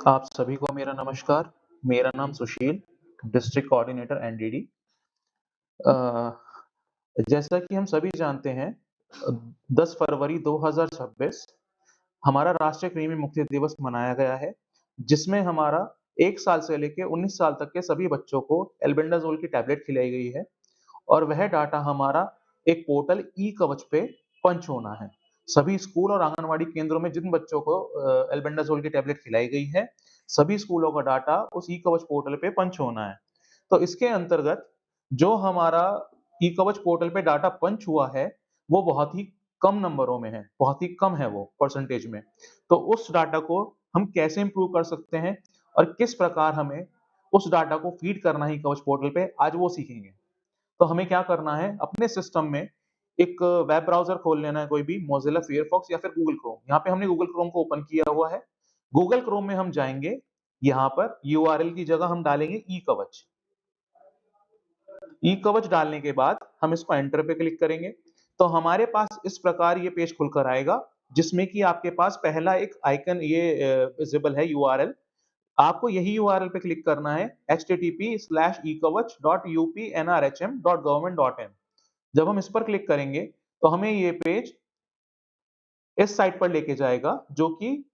आप सभी को मेरा नमस्कार। मेरा नाम सुशील, डिस्ट्रिक्ट कोऑर्डिनेटर एनडीडी। अ, जैसा कि हम सभी जानते हैं, 10 फरवरी 2026 हमारा राष्ट्रीय कृमि मुक्ति दिवस मनाया गया है, जिसमें हमारा 1 साल से लेके 19 साल तक के सभी बच्चों को एल्बेंडाज़ोल की टैबलेट खिलाई गई है और वह डाटा हमारा एक पोर्टल ई कवच पे पंच होना है। सभी स्कूल और आंगनवाड़ी केंद्रों में जिन बच्चों को एल्बेंडाज़ोल की टैबलेट खिलाई गई है, सभी स्कूलों का डाटा उस ई कवच पोर्टल पे पंच होना है। तो इसके अंतर्गत जो हमारा ई कवच पोर्टल पे डाटा पंच हुआ है, वो बहुत ही कम नंबरों में है, बहुत ही कम है वो परसेंटेज में। तो उस डाटा को हम कैसे इम्प्रूव कर सकते हैं और किस प्रकार हमें उस डाटा को फीड करना है ई कवच पोर्टल पे, आज वो सीखेंगे। तो हमें क्या करना है, अपने सिस्टम में एक वेब ब्राउज़र खोल लेना है कोई भी, मोज़िला फ़ायरफ़ॉक्स या फिर गूगल क्रोम। यहाँ पे हमने गूगल क्रोम को ओपन किया हुआ है। गूगल क्रोम में हम जाएँगे, यहाँ पर यूआरएल की जगह हम डालेंगे ई कवच। ई कवच डालने के बाद हम इसको एंटर पे क्लिक करेंगे, तो हमारे पास इस प्रकार ये पेज खुलकर आएगा, जिसमें कि आपके पास पहला एक आइकन ये विज़िबल है यूआरएल। आपको यही यूआरएल पे क्लिक करना है http://ekavach.upnrhm.government.in। जब हम इस पर क्लिक करेंगे, तो हमें ये पेज इस साइट पर लेके जाएगा, जो कि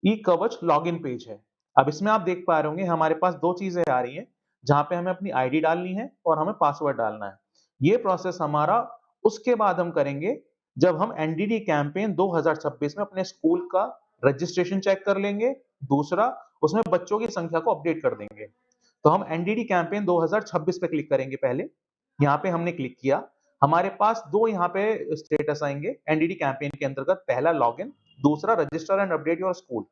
ई कवच लॉगिन पेज है। अब इसमें आप देख पा रहे होंगे हमारे पास 2 चीज़ें आ रही हैं, जहाँ पे हमें अपनी आईडी डालनी है और हमें पासवर्ड डालना है। ये प्रोसेस हमारा उसके बाद हम करेंगे, जब हम एनडीडी कैंपेन 2026 में अपने स्कूल का रजिस्ट्रेशन चेक कर लेंगे। दूसरा, उसमें बच्चों की संख्या को अपडेट कर देंगे। तो हम एनडीडी कैंपेन 2026 पे क्लिक करेंगे पहले। यहाँ पे हमने क्लिक किया। हमारे पास 2 यहाँ पे स्टेटस आएँगे एनडीडी कैंपेन के अंतर्गत, पहला लॉगिन, दूसरा register and update your school.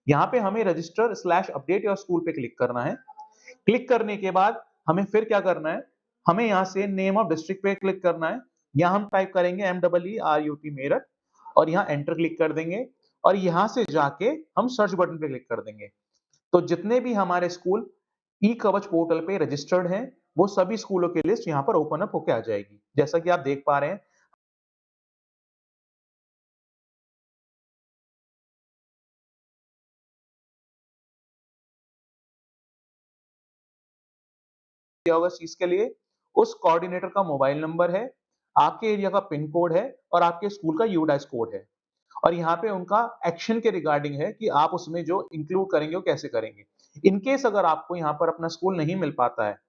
यहाँ पे हमें रजिस्टर/अपडेट योर स्कूल पे क्लिक करना है। क्लिक करने के बाद हमें फिर क्या करना है, हमें यहाँ से नेम ऑफ डिस्ट्रिक्ट पे क्लिक करना है। यहाँ हम टाइप करेंगे MEERUT मेरठ और यहाँ एंटर क्लिक कर देंगे और यहाँ से जाके हम सर्च बटन पे क्लिक कर देंगे। तो जितने भी हमारे स्कूल ई कवच पोर्टल पे रजिस्टर्ड हैं, वो सभी स्कूलों की लिस्ट यहाँ पर ओपन अप होके आ जाएगी। जैसा कि आप देख पा रहे हैं, क्या होगा इस चीज़ के लिए, उस कोऑर्डिनेटर का मोबाइल नंबर है, आपके एरिया का पिन कोड है और आपके स्कूल का यूडाइस कोड है। और यहाँ पे उनका एक्शन के रिगार्डिंग है कि आप उसमें जो इंक्लूड करेंगे वो कैसे करेंगे। इन केस अगर आपको यहाँ पर अपना स्कूल नहीं मिल पाता है,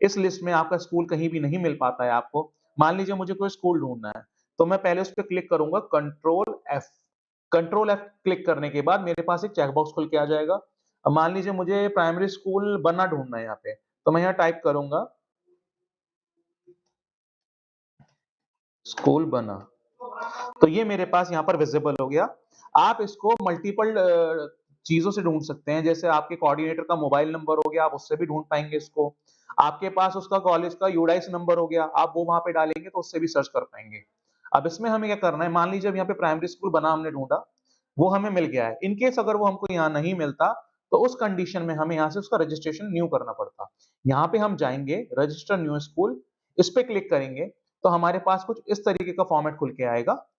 इस लिस्ट में आपका स्कूल कहीं भी नहीं मिल पाता है आपको, मान लीजिए मुझे कोई स्कूल ढूँढना है, तो मैं पहले उस पे क्लिक करूँगा control F. Control F click करने के बाद मेरे पास एक चेक बॉक्स खुल के आ जाएगा। अब मान लीजिए मुझे प्राइमरी स्कूल बन्ना ढूँढना है यहाँ पे, तो मैं यहाँ टाइप करूँगा स्कूल बन्ना। तो ये मेरे पास यहाँ पर विज़िबल हो गया। आप इसको मल्टीपल चीज़ों से ढूँढ सकते हैं, जैसे आपके कोऑर्डिनेटर का मोबाइल नंबर हो गया, आप उससे भी ढूँढ पाएँगे इसको। आपके पास उसका कॉलेज का यूडाइस नंबर हो गया, आप वो वहाँ पे डालेंगे तो उससे भी सर्च कर पाएँगे। अब इसमें हमें क्या करना है, मान लीजिए अब यहाँ पे प्राइमरी स्कूल बना हमने ढूँढा, वो हमें मिल गया है। इन केस अगर वो हमको यहाँ नहीं मिलता, तो उस कंडीशन में हमें यहाँ से उसका रजिस्ट्रेशन न्यू करना पड़ता। यहाँ पे हम जाएँगे रजिस्टर न्यू स्कूल, इस पे क्लिक करेंगे, तो हमारे पास कुछ इस तरीके का फॉर्मेट खुल के आएगा।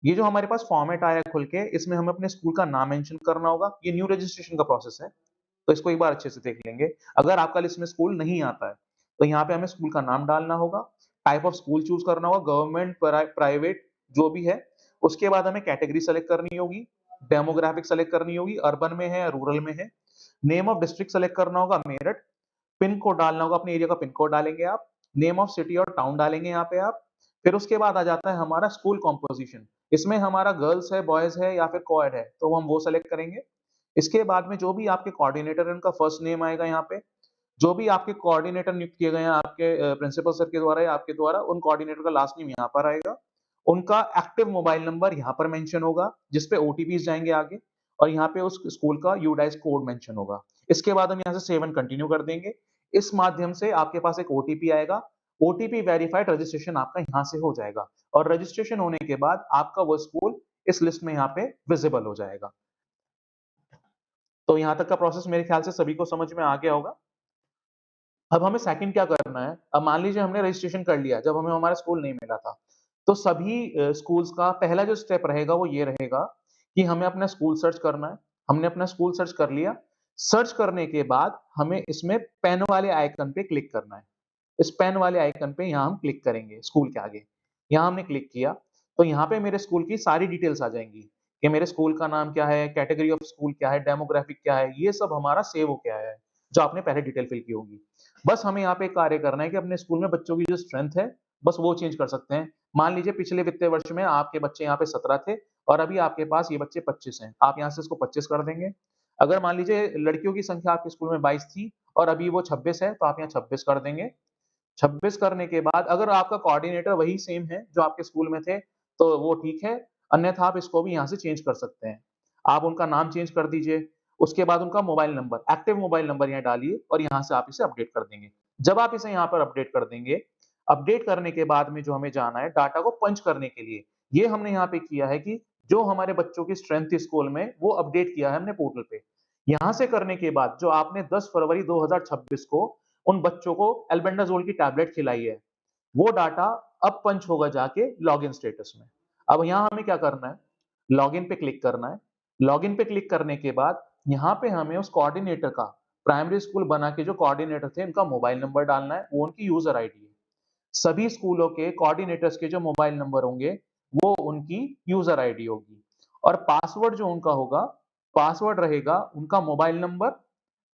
ये जो हमारे पास फॉर्मेट आया खुल के, इसमें हमें अपने स्कूल का नाम मेंशन करना होगा। ये न्यू रजिस्ट्रेशन का प्रोसेस है, तो इसको एक बार अच्छे से देख लेंगे। अगर आपका लिस्ट में स्कूल नहीं आता है, तो यहाँ पे हमें स्कूल का नाम डालना होगा, टाइप ऑफ स्कूल चूज़ करना होगा, गवर्नमेंट, प्राइवेट जो भी है। उसके बाद हमें कैटेगरी सेलेक्ट करनी होगी, डेमोग्राफिक सेलेक्ट करनी होगी, अर्बन में है या रूरल में है। नेम ऑफ डिस्ट्रिक्ट सेलेक्ट करना होगा मेरठ, पिन कोड डालना होगा, अपने एरिया का पिन कोड डालेंगे आप, नेम ऑफ सिटी और टाउन डालेंगे यहाँ पे आप। फिर उसके बाद आ जाता है हमारा स्कूल कॉम्पोज़िशन, इसमें हमारा गर्ल्स है, बॉयज़ है या फिर को-एड है, तो हम वो सेलेक्ट करेंगे। इसके बाद में जो भी आपके कोऑर्डिनेटर है, उनका फर्स्ट नेम आएगा यहाँ पे। जो भी आपके कोऑर्डिनेटर नियुक्त किए गए हैं आपके प्रिंसिपल सर के द्वारा या आपके द्वारा, उन कोऑर्डिनेटर का लास्ट नेम यहाँ पर आएगा। उनका एक्टिव मोबाइल नंबर यहाँ पर मेंशन होगा, जिस पे ओटीपीज़ जाएँगे आगे और यहाँ पे उस स्कूल का यूडाइस कोड मेंशन होगा। इसके बाद हम यहाँ से सेव एंड कंटिन्यू कर देंगे। इस माध्यम से आपके पास एक ओटीपी आएगा। ओटीपी वेरिफाइड रजिस्ट्रेशन आपका यहाँ से हो जाएगा और रजिस्ट्रेशन होने के बाद आपका वो स्कूल इस लिस्ट में यहाँ पे विज़िबल हो जाएगा। तो यहाँ तक का प्रोसेस मेरे ख्याल से सभी को समझ में आ गया होगा। अब हमें सेकंड क्या करना है, अब मान लीजिए हमने रजिस्ट्रेशन कर लिया, जब हमें हमारा स्कूल नहीं मिला था। तो सभी स्कूल्स का पहला जो स्टेप रहेगा वो ये रहेगा कि हमें अपना स्कूल सर्च करना है। हमने अपना स्कूल सर्च कर लिया, सर्च करने के बाद हमें इसमें पेन वाले आइकन पे क्लिक करना है। इस पेन वाले आइकन पे यहाँ हम क्लिक करेंगे स्कूल के आगे। यहाँ हमने क्लिक किया, तो यहाँ पे मेरे स्कूल की सारी डिटेल्स आ जाएँगी कि मेरे स्कूल का नाम क्या है, कैटेगरी ऑफ स्कूल क्या है, डेमोग्राफिक क्या है, ये सब हमारा सेव होके आया है, जो आपने पहले डिटेल फिल की होगी। बस हमें यहाँ पे एक कार्य करना है कि अपने स्कूल में बच्चों की जो स्ट्रेंथ है, बस वो चेंज कर सकते हैं। मान लीजिए पिछले वित्तीय वर्ष में आपके बच्चे यहाँ पे 17 थे और अभी आपके पास ये बच्चे 25 हैं। आप यहाँ से इसको 25 कर देंगे। अगर मान लीजिए लड़कियों की संख्या आपके स्कूल में 22 थी और अभी वो 26 है, तो आप यहाँ 26 कर देंगे। 26 करने के बाद अगर आपका कोऑर्डिनेटर वही सेम है जो आपके स्कूल में थे, तो वो ठीक है, अन्यथा आप इसको भी यहाँ से चेंज कर सकते हैं। आप उनका नाम चेंज कर दीजिए, उसके बाद उनका mobile number, active mobile number यहाँ डालिए और यहाँ से आप इसे अपडेट कर देंगे। जब आप इसे यहाँ पर अपडेट कर देंगे, अपडेट करने के बाद में जो हमें जाना है डाटा को पंच करने के लिए, ये हमने यहाँ पे किया है कि जो हमारे बच्चों की स्ट्रेंथ थी स्कूल में, वो अपडेट किया है हमने पोर्टल पे। यहाँ से करने के बाद जो आपने 10 फरवरी 2026 को उन बच्चों को एल्बेंडाज़ोल की टैबलेट खिलाई है, वो डाटा अब पंच होगा जाके लॉगिन स्टेटस में। अब यहाँ हमें क्या करना है, लॉगिन पे क्लिक करना है। लॉगिन पे क्लिक करने के बाद यहाँ पे हमें उस कोऑर्डिनेटर का प्राइमरी स्कूल बना के जो कोऑर्डिनेटर थे, उनका मोबाइल नंबर डालना है, वो उनकी यूज़र आईडी है। सभी स्कूलों के कोऑर्डिनेटर्स के जो मोबाइल नंबर होंगे, वो उनकी यूज़र आईडी होगी और पासवर्ड जो उनका होगा, पासवर्ड रहेगा उनका मोबाइल नंबर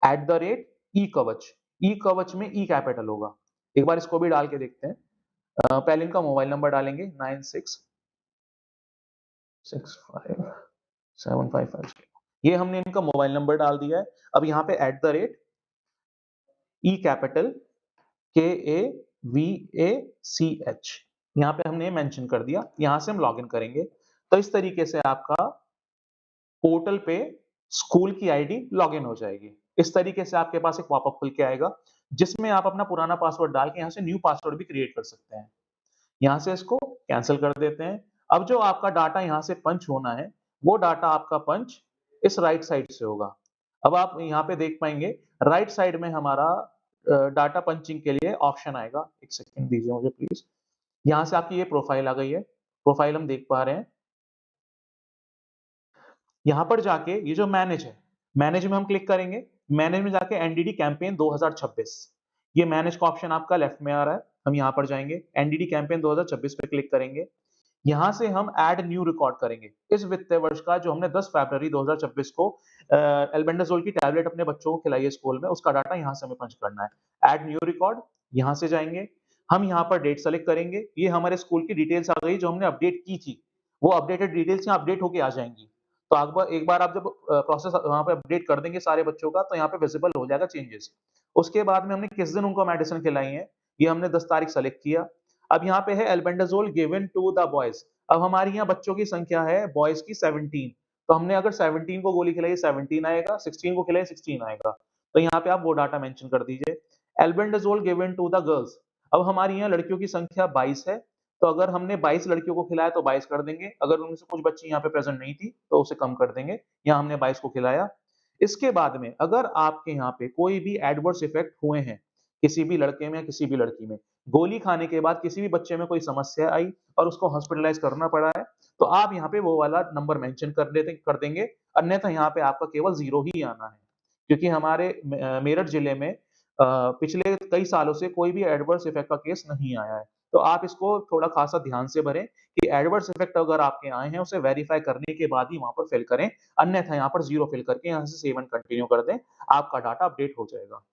@eKavach। ई कवच में ई कैपिटल होगा। एक बार इसको भी डाल के देखते हैं। पहले इनका मोबाइल नंबर डालेंगे 96657550। ये हमने इनका मोबाइल नंबर डाल दिया है। अब यहाँ पे @ई कैपिटल KAVACH यहाँ पे हमने मेंशन कर दिया। यहाँ से हम लॉगिन करेंगे। तो इस तरीके से आपका पोर्टल पे स्कूल की आईडी लॉगिन हो जाएगी। इस तरीके से आपके पास एक पॉपअप खुल के आएगा, जिसमें आप अपना पुराना पासवर्ड डाल के यहाँ से न्यू पासवर्ड भी क्रिएट कर सकते हैं। यहाँ से इसको कैंसल कर देते हैं। अब जो आपका डाटा यहाँ से पंच होना है, वो डाटा आपका पंच इस राइट साइड से होगा। अब आप यहाँ पे देख पाएँगे राइट साइड में हमारा डाटा पंचिंग के लिए ऑप्शन आएगा। 1 सेकंड दीजिए मुझे प्लीज़। यहाँ से आपकी ये प्रोफाइल आ गई है। प्रोफाइल हम देख पा रहे हैं। यहाँ पर जाके ये जो मैनेज है, मैनेज में हम क्लिक करेंगे। मैनेज में जाके एनडीडी कैंपेन 2026 ये मैनेज का ऑप्शन आपका लेफ्ट में आ रहा है। हम यहाँ पर जाएँगे, एनडीडी कैंपेन 2026 पे क्लिक करेंगे। यहाँ से हम ऐड न्यू रिकॉर्ड करेंगे। इस वित्तीय वर्ष का जो हमने 10 फरवरी 2026 को एल्बेंडाज़ोल की टैबलेट अपने बच्चों को खिलाई है स्कूल में, उसका डाटा यहाँ से हमें पंच करना है। ऐड न्यू रिकॉर्ड, यहाँ से जाएँगे। हम यहाँ पर डेट सेलेक्ट करेंगे। ये हमारे स्कूल की डिटेल्स आ गई जो हमने अपडेट की थी। वो अपडेटेड डिटेल्स यहाँ अपडेट होके आ जाएँगी। तो एक बार आप जब प्रोसेस वहाँ पे अपडेट कर देंगे सारे बच्चों का, तो यहाँ पे विजिबल हो जाएगा चेंजेस। उसके बाद में हमने किस दिन उनको मेडिसिन खिलाई है, ये हमने 10 तारीख सेलेक्ट किया। अब यहाँ पे है albendazole given to the boys. अब हमारी यहाँ बच्चों की संख्या है बॉयज़ की 17, तो हमने अगर 17 को गोली खिलाई 17 आएगा, 16 को खिलाई 16 आएगा। तो यहाँ पे आप वो डाटा मेंशन कर दीजिए। Albendazole given to the girls. अब हमारी यहाँ लड़कियों की संख्या 22 है, तो अगर हमने 22 लड़कियों को खिलाया तो 22 कर देंगे। अगर उनमें से कुछ बच्ची यहाँ पे प्रेज़ेंट नहीं थी, तो उसे कम कर देंगे। यहाँ हमने 22 को खिलाया। इसके बाद में अगर आपके यहाँ पे कोई भी एडवर्स इफ़ेक्ट हुए हैं, किसी भी लड़के में या किसी भी लड़की में, गोली खाने के बाद किसी भी बच्चे में कोई समस्या आई और उसको हॉस्पिटलाइज़ करना पड़ा है, तो आप यहाँ पे वो वाला नंबर मेंशन कर देंगे, अन्यथा यहाँ पे आपका केवल 0 ही आना है। क्योंकि हमारे मेरठ जिले में पिछले कई सालों से कोई भी एडवर्स इफ़ेक्ट का केस नहीं आया है। तो आप इसको थोड़ा ख़ासा ध्यान से भरें कि एडवर्स इफ़ेक्ट अगर आपके आए हैं, उसे वेरीफ़ाई करने के बाद ही वहाँ पर फिल करें, अन्यथा यहाँ पर 0 फिल करके यहाँ से सेव एंड कंटिन्यू कर दें, आपका डाटा अपडेट हो जाएगा।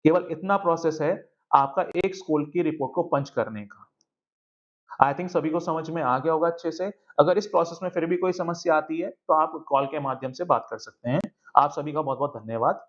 केवल इतना प्रोसेस है आपका एक स्कूल की रिपोर्ट को पंच करने का। आई थिंक सभी को समझ में आ गया होगा अच्छे से। अगर इस प्रोसेस में फिर भी कोई समस्या आती है, तो आप कॉल के माध्यम से बात कर सकते हैं। आप सभी का बहुत-बहुत धन्यवाद।